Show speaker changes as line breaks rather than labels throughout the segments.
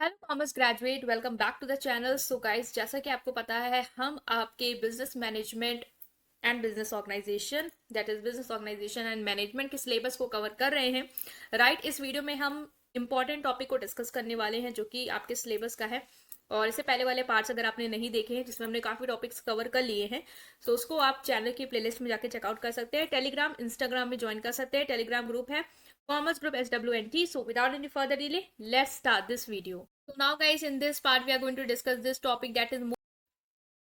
Hello commerce graduate, welcome back to the channel. So guys, जैसा कि आपको पता है, हम आपके business management and business organisation, that is business organisation and management के सिलेबस को कवर कर रहे हैं। राइट, इस वीडियो में हम इंपॉर्टेंट टॉपिक को डिस्कस करने वाले हैं जो कि आपके सिलेबस का है। और इससे पहले वाले पार्ट्स अगर आपने नहीं देखे हैं, जिसमें हमने काफी टॉपिक्स कवर कर लिए हैं, तो उसको आप चैनल की प्लेलिस्ट में जाके चेकआउट कर सकते हैं। टेलीग्राम, इंस्टाग्राम में ज्वाइन कर सकते हैं। टेलीग्राम ग्रुप है Commerce Group SWNT. So without any further delay, let's start this video. So now guys, in this part we are going to discuss this topic that is more.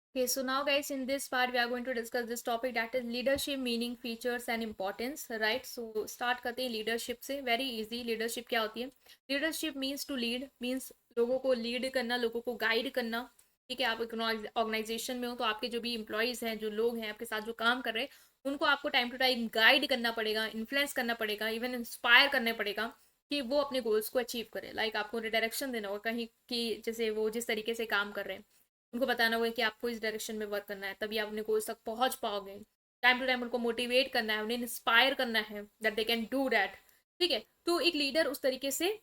Okay, so now guys, in this part we are going to discuss this topic that is leadership meaning, features and importance. Right, so start करते हैं leadership से. Very easy. Leadership क्या होती है? Leadership means to lead, means लोगों को lead करना, लोगों को गाइड करना। ठीक है, आप एक ऑर्गेनाइजेशन में हो तो आपके जो भी इंप्लॉइज हैं, जो लोग हैं आपके साथ जो काम कर रहे हैं, उनको आपको टाइम टू टाइम गाइड करना पड़ेगा, इन्फ्लुएंस करना पड़ेगा, इवन इंस्पायर करना पड़ेगा कि वो अपने गोल्स को अचीव करे। लाइक आपको डायरेक्शन देना होगा कहीं कि जैसे वो जिस तरीके से काम कर रहे हैं, उनको बताना होगा कि आपको इस डायरेक्शन में वर्क करना है, तभी आप अपने गोल्स तक पहुंच पाओगे। टाइम टू टाइम उनको मोटिवेट करना है, उन्हें इंस्पायर करना है that they can do that. ठीक है, तो एक लीडर उस तरीके से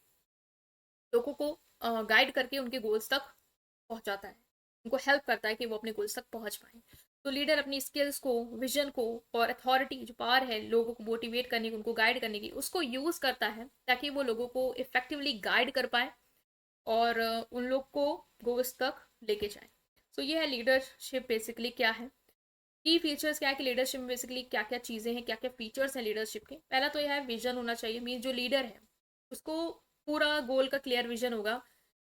लोगों को गाइड करके उनके गोल्स तक पहुंचाता है, उनको हेल्प करता है कि वो अपने गोल्स तक पहुंच पाए। तो लीडर अपनी स्किल्स को, विजन को और अथॉरिटी जो पावर है लोगों को मोटिवेट करने की, उनको गाइड करने की, उसको यूज करता है ताकि वो लोगों को इफेक्टिवली गाइड कर पाए और उन लोग को गोल्स तक लेके जाए। सो ये है लीडरशिप बेसिकली क्या है। की फीचर्स क्या है कि लीडरशिप में बेसिकली क्या क्या चीजें हैं, क्या क्या फीचर्स हैं लीडरशिप के। पहला तो यह है विजन होना चाहिए। मीन जो लीडर है उसको पूरा गोल का क्लियर विजन होगा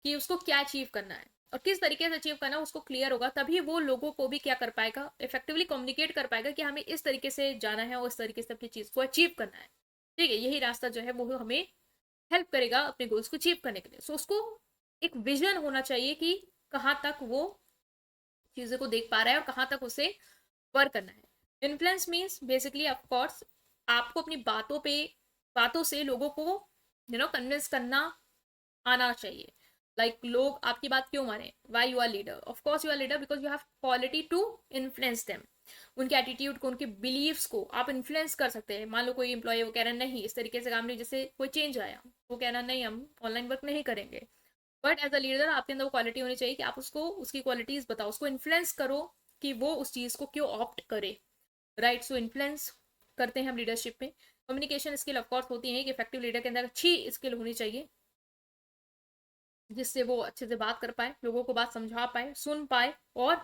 कि उसको क्या अचीव करना है और किस तरीके से अचीव करना है, उसको क्लियर होगा। तभी वो लोगों को भी क्या कर पाएगा, इफेक्टिवली कम्युनिकेट कर पाएगा कि हमें इस तरीके से जाना है और इस तरीके से अपनी चीज को अचीव करना है। ठीक है, यही रास्ता जो है वो हमें हेल्प करेगा अपने गोल्स को अचीव करने के लिए। सो उसको एक विजन होना चाहिए कि कहाँ तक वो चीजों को देख पा रहा है और कहाँ तक उसे वर्क करना है। Influence means basically of course आपको अपनी बातों से लोगों को कन्विंस करना आना चाहिए। लोग आपकी बात क्यों माने, why you are leader. Of course you are leader because you have quality to influence them. उनके एटीट्यूड को, उनके बिलीव्स को आप इन्फ्लुएंस कर सकते हैं। मान लो कोई इंप्लॉय वो कह रहा है नहीं इस तरीके से काम नहीं, जैसे कोई चेंज आया, वो कह रहा नहीं हम ऑनलाइन वर्क नहीं करेंगे, बट एज अ लीडर आपके अंदर वो क्वालिटी होनी चाहिए कि आप उसको उसकी क्वालिटीज बताओ, उसको इन्फ्लुएंस करो कि वो उस चीज को क्यों ऑप्ट करे। राइट, सो इन्फ्लुएंस करते हैं हम लीडरशिप में। कम्युनिकेशन स्किल ऑफकोर्स होती है कि इफेक्टिव लीडर के अंदर अच्छी स्किल होनी चाहिए जिससे वो अच्छे से बात कर पाए, लोगों को बात समझा पाए, सुन पाए, और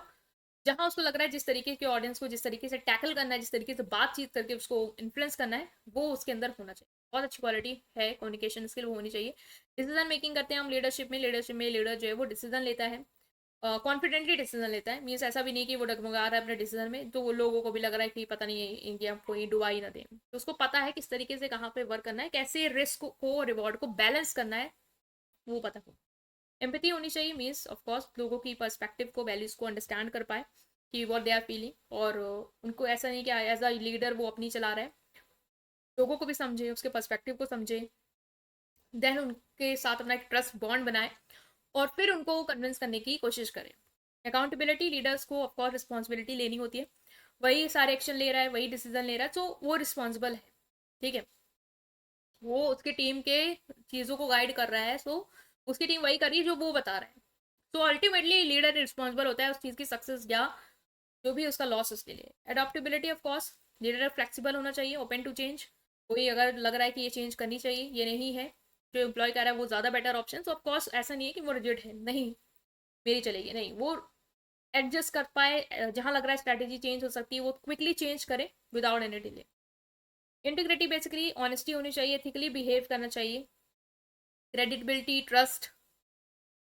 जहां उसको लग रहा है जिस तरीके के ऑडियंस को जिस तरीके से टैकल करना है, जिस तरीके से बातचीत करके उसको इन्फ्लुएंस करना है, वो उसके अंदर होना चाहिए। बहुत अच्छी क्वालिटी है कम्युनिकेशन स्किल, वो होनी चाहिए। डिसीजन मेकिंग करते हैं हम लीडरशिप में लीडर जो है वो डिसीजन लेता है, कॉन्फिडेंटली डिसीजन लेता है। मीन्स ऐसा भी नहीं कि वो डगमगा रहा है अपने डिसीजन में तो वो लोगों को भी लग रहा है कि पता नहीं इंडिया कोई डुबा ही ना दे। तो उसको पता है किस तरीके से कहाँ पे वर्क करना है, कैसे रिस्क को रिवॉर्ड को बैलेंस करना है, वो पता हो। एम्पैथी होनी चाहिए। मीन्स ऑफ कोर्स लोगों की पर्सपेक्टिव को, वैल्यूज को अंडरस्टैंड कर पाए कि व्हाट दे आर फीलिंग, और उनको ऐसा नहीं कि एज अ लीडर वो अपनी चला रहा है, लोगों को भी समझे, उसके पर्सपेक्टिव को समझे, देन उनके साथ अपना एक ट्रस्ट बॉन्ड बनाए और फिर उनको कन्विंस करने की कोशिश करें। अकाउंटेबिलिटी, लीडर्स को ऑफकोर्स रिस्पॉन्सिबिलिटी लेनी होती है। वही सारे एक्शन ले रहा है, वही डिसीजन ले रहा है, तो वो रिस्पॉन्सिबल है। ठीक है, वो उसकी टीम के चीजों को गाइड कर रहा है, सो उसकी टीम वही कर रही है जो वो बता रहा है। तो अल्टीमेटली लीडर रिस्पॉन्सिबल होता है उस चीज की सक्सेस या जो भी उसका लॉस उसके लिए। Adaptability of course, leader flexible होना चाहिए, ओपन टू चेंज। कोई अगर लग रहा है कि ये चेंज करनी चाहिए, ये नहीं है जो एम्प्लॉय कर रहा है वो ज्यादा बेटर ऑप्शन, तो ऑफकोर्स ऐसा नहीं है कि वो रिजिड है, नहीं मेरी चलेगी, नहीं, वो एडजस्ट कर पाए। जहां लग रहा है स्ट्रेटेजी चेंज हो सकती है वो क्विकली चेंज करे without any delay. Integrity basically honesty होनी चाहिए, एथिकली बिहेव करना चाहिए, क्रेडिबिलिटी, ट्रस्ट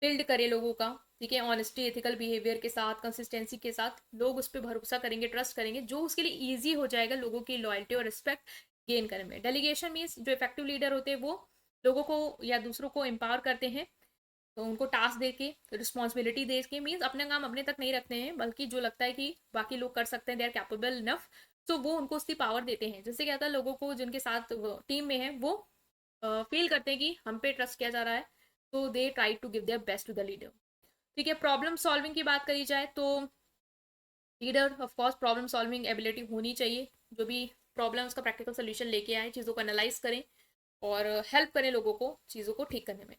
बिल्ड करे लोगों का। ठीक है, ऑनेस्टी, एथिकल बिहेवियर के साथ, कंसिस्टेंसी के साथ लोग उस पर भरोसा करेंगे, ट्रस्ट करेंगे, जो उसके लिए ईजी हो जाएगा लोगों की लॉयल्टी और रिस्पेक्ट गेन करने में। डेलीगेशन मीन्स जो इफेक्टिव लीडर होते हैं वो लोगों को या दूसरों को एम्पावर करते हैं, तो उनको टास्क दे के, रिस्पॉन्सिबिलिटी दे के, मीन्स अपने काम अपने तक नहीं रखते हैं, बल्कि जो लगता है कि बाकी लोग कर सकते हैं, दे आर कैपेबल इनफ, तो वो उनको उसकी पावर देते हैं। जिससे क्या होता है, लोगों को जिनके साथ टीम में है वो फील करते हैं कि हम पे ट्रस्ट किया जा रहा है, तो they try to give their best to the leader. ठीक है, प्रॉब्लम सॉल्विंग की बात करी जाए तो leader of course problem solving ability होनी चाहिए। जो भी प्रॉब्लम्स का प्रैक्टिकल सोल्यूशन लेके आए, चीज़ों को एनालाइज करें और हेल्प करें लोगों को चीज़ों को ठीक करने में।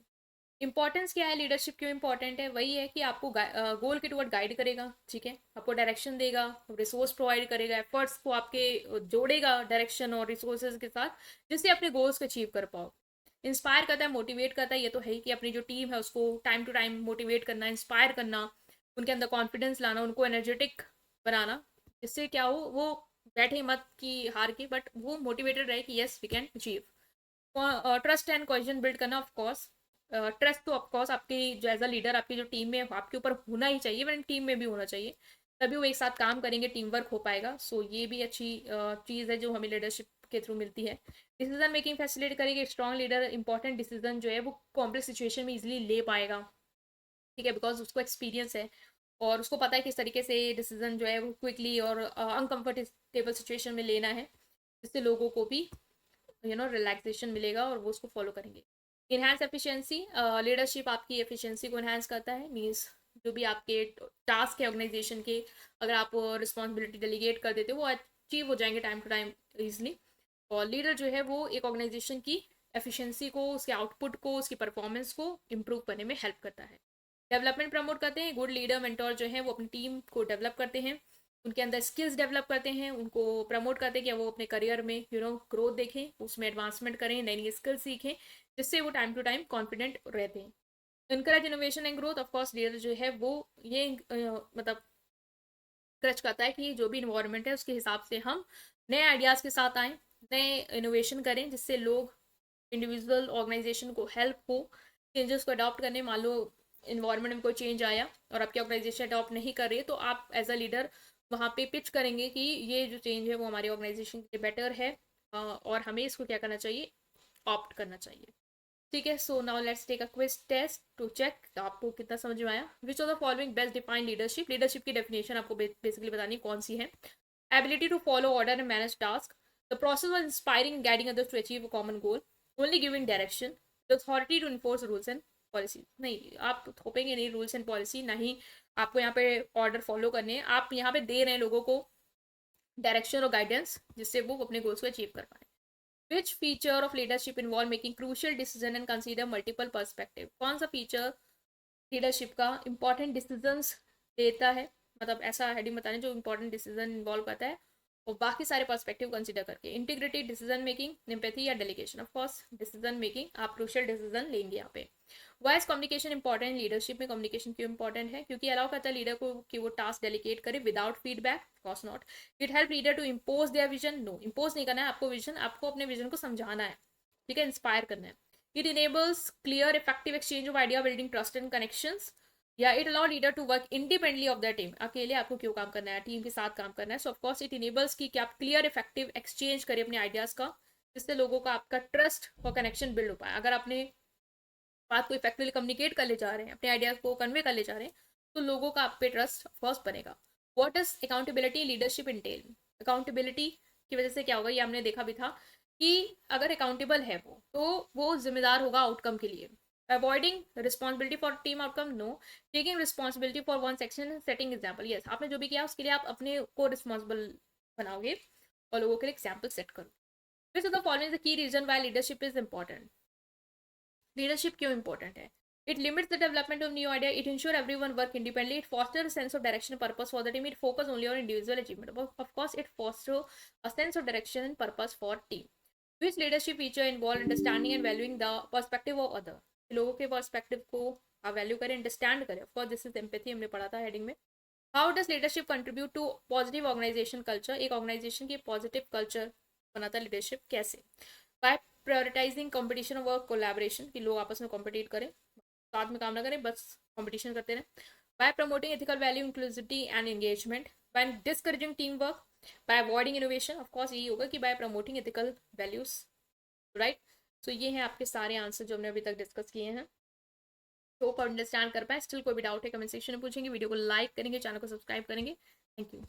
इंपॉर्टेंस क्या है, लीडरशिप क्यों इंपॉर्टेंट है, वही है कि आपको गोल के टुवर्ड गाइड करेगा, ठीक है, आपको डायरेक्शन देगा, रिसोर्स प्रोवाइड करेगा, एफर्ट्स को आपके जोड़ेगा डायरेक्शन और रिसोर्सेज के साथ, जिससे अपने गोल्स को अचीव कर पाओ। इंस्पायर करता है, मोटिवेट करता है, ये तो है ही कि अपनी जो टीम है उसको टाइम टू टाइम मोटिवेट करना, इंस्पायर करना, उनके अंदर कॉन्फिडेंस लाना, उनको एनर्जेटिक बनाना, जिससे क्या हो वो बैठे मत कि हार के, बट वो मोटिवेटेड रहे कि yes we can achieve. Trust and cohesion build करना, ऑफ कोर्स ट्रस्ट तो ऑफ कोर्स आपकी जो एज अ लीडर आपकी जो टीम में आपके ऊपर होना ही चाहिए, बट टीम में भी होना चाहिए, तभी वो एक साथ काम करेंगे, टीम वर्क हो पाएगा। सो ये भी अच्छी चीज़ है जो हमें लीडरशिप के थ्रू मिलती है। डिसीजन मेकिंग फैसिलिटेट करेगी, स्ट्रॉन्ग लीडर इंपॉर्टेंट डिसीजन जो है वो कॉम्प्लेक्स सिचुएशन में इजिली ले पाएगा, ठीक है, बिकॉज उसको एक्सपीरियंस है और उसको पता है किस तरीके से डिसीजन जो है वो क्विकली और अनकंफर्टेबल सिचुएशन में लेना है, जिससे लोगों को भी रिलैक्सेशन मिलेगा और वो उसको फॉलो करेंगे। इनहेंस एफिशिएंसी, लीडरशिप आपकी एफिशिएंसी को इनहेंस करता है, मीन्स जो भी आपके टास्क है ऑर्गेनाइजेशन के, अगर आप रिस्पॉन्सिबिलिटी डेलीगेट कर देते हो वो अचीव हो जाएंगे टाइम टू टाइम ईजिली। और लीडर जो है वो एक ऑर्गेनाइजेशन की एफिशिएंसी को, उसके आउटपुट को, उसकी परफॉर्मेंस को इम्प्रूव करने में हेल्प करता है। डेवलपमेंट प्रमोट करते हैं, गुड लीडर मेंटोर जो है वो अपनी टीम को डेवलप करते हैं, उनके अंदर स्किल्स डेवलप करते हैं, उनको प्रमोट करते हैं कि वो अपने करियर में ग्रोथ देखें, उसमें एडवांसमेंट करें, नई नई स्किल्स सीखें, जिससे वो टाइम टू टाइम कॉन्फिडेंट रहते हैं। Encourage innovation and growth, of course leader जो है वो ये मतलब encourage करता है कि जो भी इन्वायरमेंट है उसके हिसाब से हम नए आइडियाज़ के साथ आएँ, नए इनोवेशन करें, जिससे लोग, इंडिविजुअल, ऑर्गेनाइजेशन को हेल्प हो चेंजेस को अडॉप्ट करने। मान लो इन्वायरमेंट में कोई चेंज आया और आपकी ऑर्गेनाइजेशन अडॉप्ट नहीं कर रही है, तो आप एज अ लीडर वहाँ पे पिच करेंगे कि ये जो चेंज है वो हमारी ऑर्गेनाइजेशन के लिए बेटर है, और हमें इसको क्या करना चाहिए, ऑप्ट करना चाहिए, ठीक है। So now let's take a quiz test to check आपको कितना समझ में आया। Which of the following best define leadership, leadership की डेफिनेशन आपको बेसिकली बतानी कौन सी है। Ability to follow order and manage task, the process of inspiring guiding others to achieve a common goal, only giving direction, the authority to enforce rules and policy. नहीं, आप थोपेंगे नहीं rules and policy, नहीं आपको यहाँ पे order follow करने हैं, आप यहाँ पे दे रहे हैं लोगों को डायरेक्शन और गाइडेंस, जिससे वो अपने गोल्स को अचीव कर पाए। Which feature of leadership involve making crucial decision and consider multiple perspective, कौन सा फीचर लीडरशिप का इंपॉर्टेंट डिसीजंस देता है, मतलब ऐसा हेडिंग बताने जो इंपॉर्टेंट डिसीजन इन्वॉल्व करता है और बाकी सारे पर्सपेक्टिव कंसीडर करके। इंटीग्रिटी, डिसीजन मेकिंग, एम्पैथी या delegation, of course decision making, आप क्रूशियल डिसीजन लेंगे यहाँ पे। वॉइस कम्युनिकेशन इंपॉर्टेंट, लीडरशिप में कम्युनिकेशन क्यों इंपॉर्टेंट है, क्योंकि अलाउ करता है लीडर को कि वो टास्क डेलीगेट करे without feedback, cause not. It help leader to impose their vision, no impose नहीं करना है आपको विजन, आपको अपने विजन को समझाना है, ठीक है, इंस्पायर करना है। It enables clear effective exchange of idea, building trust and connections, या it allow leader to work independently of the team, अकेले आपको क्यों काम करना है, टीम के साथ काम करना है। सो ऑफ कोर्स इट इनेबल्स कि आप क्लियर इफेक्टिव एक्सचेंज करें अपने आइडियाज का, जिससे लोगों का आपका ट्रस्ट और कनेक्शन बिल्ड हो पाए। अगर आपने बात को इफेक्टिवली कम्युनिकेट कर ले जा रहे हैं, अपने आइडियाज को कन्वे कर ले जा रहे हैं, तो लोगों का आप पे ट्रस्ट ऑफकोर्स बनेगा। What is accountability leadership Intel, accountability की वजह से क्या होगा, ये हमने देखा भी था कि अगर अकाउंटेबल है वो, तो वो जिम्मेदार होगा आउटकम के लिए। Avoiding responsibility for team outcome, no. Taking responsibility for one section, setting example, yes आपने जो भी किया उसके लिए आप अपने को रिस्पॉन्सिबल बनाओगे और लोगों के लिए एग्जाम्पल सेट करो। This is the following the key reason why leadership is important, leadership क्यों इंपॉर्टेंट है। It limits the development of new idea, it ensure everyone work independently, it foster sense of direction purpose for the team, it focus only on individual achievement, of course it foster a sense of direction and purpose for team. Which leadership feature involve understanding and valuing the perspective of other, लोगों के perspective को आप value करें, understand करें, of course this is empathy, हमने पढ़ा था heading में। How does leadership contribute to positive organisation culture, एक ऑर्गेनाइजेशन की पॉजिटिव कल्चर बनाता है लीडरशिप कैसे। By prioritising competition work collaboration, कि लोग आपस में कॉम्पिटिट करें, साथ में काम ना करें, बस कंपटीशन करते रहें। By promoting ethical value, inclusivity and engagement. By discouraging team work. By avoiding innovation, of course यही होगा कि by promoting ethical values, right. So ये हैं आपके सारे आंसर जो हमने अभी तक डिस्कस किए हैं। तो होप अंडरस्टैंड कर पाए, स्टिल कोई भी डाउट है कमेंट सेक्शन में पूछेंगे, वीडियो को लाइक करेंगे, चैनल को सब्सक्राइब करेंगे। Thank you.